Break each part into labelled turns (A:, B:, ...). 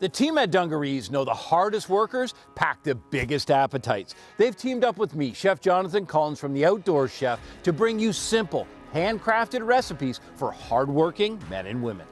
A: The team at Dungarees know the hardest workers pack the biggest appetites. They've teamed up with me, Chef Jonathan Collins from The Outdoors Chef, to bring you simple, handcrafted recipes for hardworking men and women.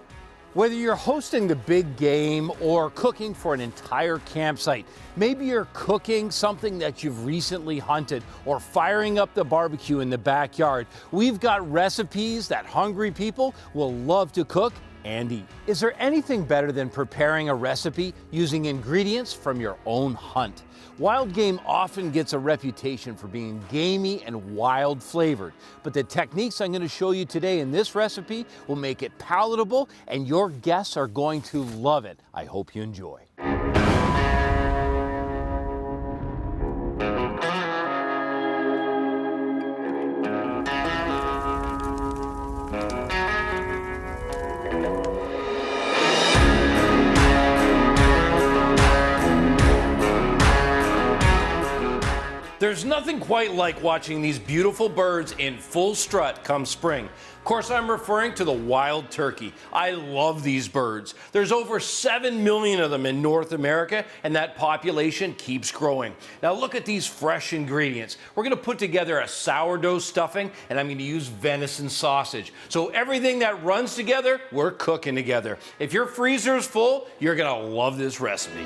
A: Whether you're hosting the big game or cooking for an entire campsite, maybe you're cooking something that you've recently hunted or firing up the barbecue in the backyard, we've got recipes that hungry people will love to cook and eat. Is there anything better than preparing a recipe using ingredients from your own hunt? Wild game often gets a reputation for being gamey and wild flavored, but the techniques I'm going to show you today in this recipe will make it palatable, and your guests are going to love it. I hope you enjoy. There's nothing quite like watching these beautiful birds in full strut come spring. Of course, I'm referring to the wild turkey. I love these birds. There's over 7 million of them in North America, and that population keeps growing. Now look at these fresh ingredients. We're gonna put together a sourdough stuffing, and I'm gonna use venison sausage. So everything that runs together, we're cooking together. If your freezer is full, you're gonna love this recipe.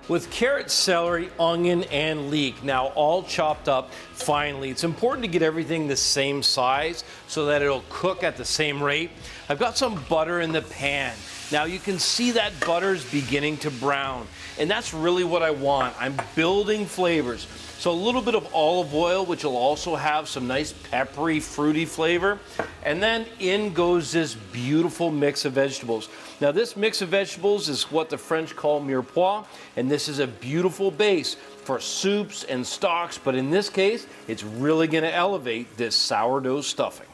A: With carrot, celery, onion, and leek now all chopped up finely, it's important to get everything the same size so that it'll cook at the same rate. I've got some butter in the pan. Now you can see that butter's beginning to brown, and that's really what I want. I'm building flavors. So a little bit of olive oil, which will also have some nice peppery, fruity flavor. And then in goes this beautiful mix of vegetables. Now this mix of vegetables is what the French call mirepoix, and this is a beautiful base for soups and stocks, but in this case, it's really gonna elevate this sourdough stuffing.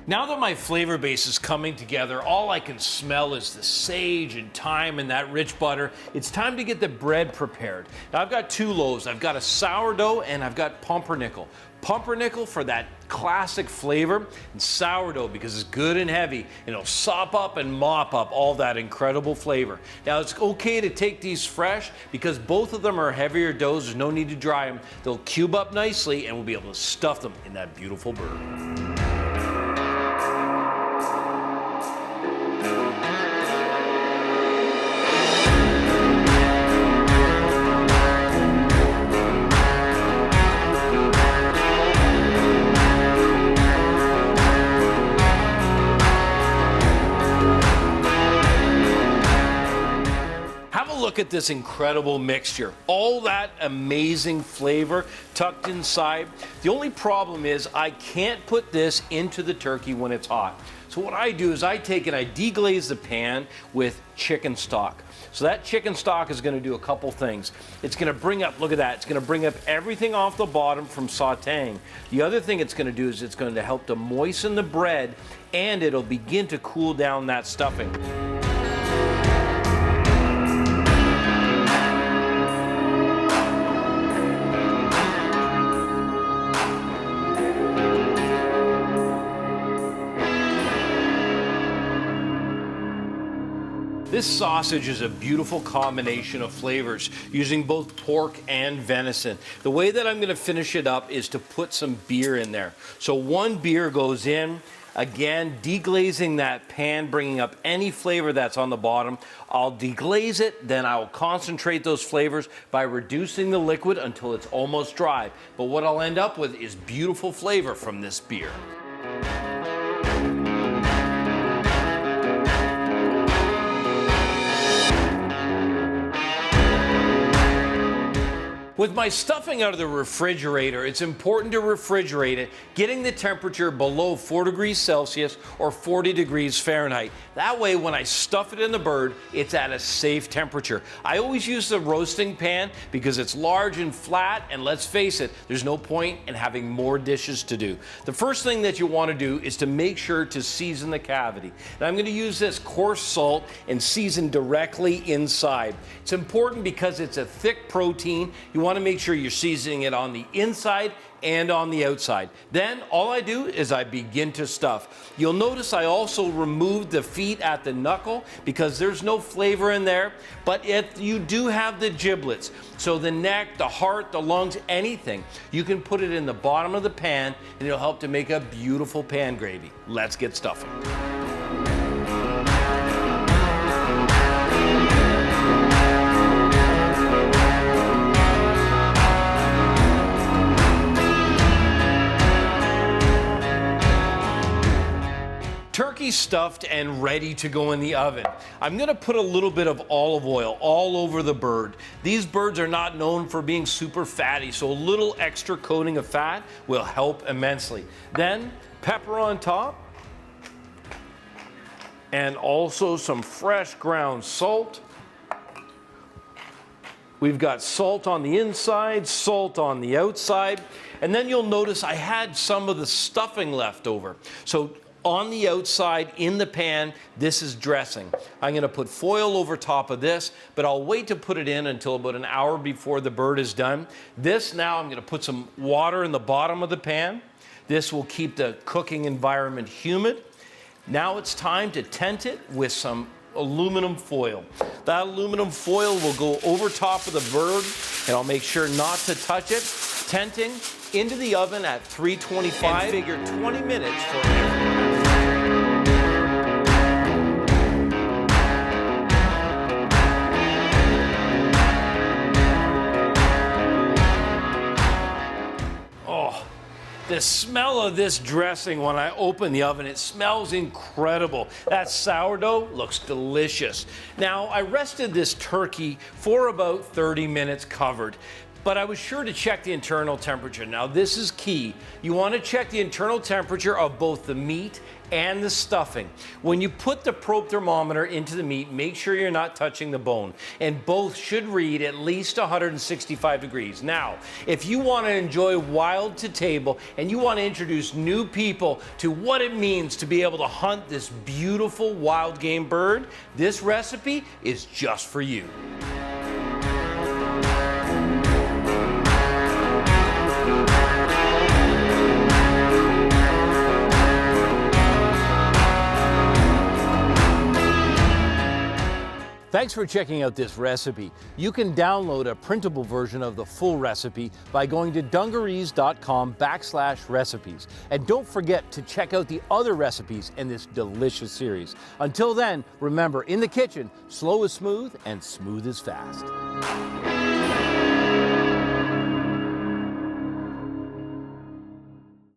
A: Now that my flavor base is coming together, all I can smell is the sage and thyme and that rich butter. It's time to get the bread prepared. Now I've got 2 loaves. I've got a sourdough and I've got pumpernickel. Pumpernickel for that classic flavor, and sourdough because it's good and heavy, and it'll sop up and mop up all that incredible flavor. Now it's okay to take these fresh because both of them are heavier doughs. There's no need to dry them. They'll cube up nicely and we'll be able to stuff them in that beautiful bird. Look at this incredible mixture. All that amazing flavor tucked inside. The only problem is I can't put this into the turkey when it's hot. So what I do is I take and I deglaze the pan with chicken stock. So that chicken stock is going to do a couple things. It's going to bring up, look at that, it's going to bring up everything off the bottom from sauteing. The other thing it's going to do is it's going to help to moisten the bread, and it'll begin to cool down that stuffing. This sausage is a beautiful combination of flavors using both pork and venison. The way that I'm going to finish it up is to put some beer in there. So 1 beer goes in, again deglazing that pan, bringing up any flavor that's on the bottom. I'll deglaze it, then I'll concentrate those flavors by reducing the liquid until it's almost dry. But what I'll end up with is beautiful flavor from this beer. With my stuffing out of the refrigerator, it's important to refrigerate it, getting the temperature below 4 degrees Celsius or 40 degrees Fahrenheit. That way, when I stuff it in the bird, it's at a safe temperature. I always use the roasting pan because it's large and flat, and let's face it, there's no point in having more dishes to do. The first thing that you want to do is to make sure to season the cavity. And I'm going to use this coarse salt and season directly inside. It's important because it's a thick protein. You want to make sure you're seasoning it on the inside and on the outside. Then all I do is I begin to stuff. You'll notice I also removed the feet at the knuckle because there's no flavor in there, but if you do have the giblets, so the neck, the heart, the lungs, anything, you can put it in the bottom of the pan and it'll help to make a beautiful pan gravy. Let's get stuffing. Turkey stuffed and ready to go in the oven. I'm going to put a little bit of olive oil all over the bird. These birds are not known for being super fatty, so a little extra coating of fat will help immensely. Then pepper on top, and also some fresh ground salt. We've got salt on the inside, salt on the outside, and then you'll notice I had some of the stuffing left over. So on the outside in the pan, this is dressing. I'm going to put foil over top of this, but I'll wait to put it in until about an hour before the bird is done. This now I'm going to put some water in the bottom of the pan. This will keep the cooking environment humid. Now it's time to tent it with some aluminum foil. That aluminum foil will go over top of the bird, and I'll make sure not to touch it. Tenting into the oven at 325. And figure 20 minutes for every. The smell of this dressing when I open the oven, it smells incredible. That sourdough looks delicious. Now, I rested this turkey for about 30 minutes covered, but I was sure to check the internal temperature. Now, this is key. You want to check the internal temperature of both the meat and the stuffing. When you put the probe thermometer into the meat, make sure you're not touching the bone, and both should read at least 165 degrees. Now, if you want to enjoy wild to table and you want to introduce new people to what it means to be able to hunt this beautiful wild game bird, this recipe is just for you. Thanks for checking out this recipe. You can download a printable version of the full recipe by going to dungarees.com/recipes. And don't forget to check out the other recipes in this delicious series. Until then, remember, in the kitchen, slow is smooth and smooth is fast.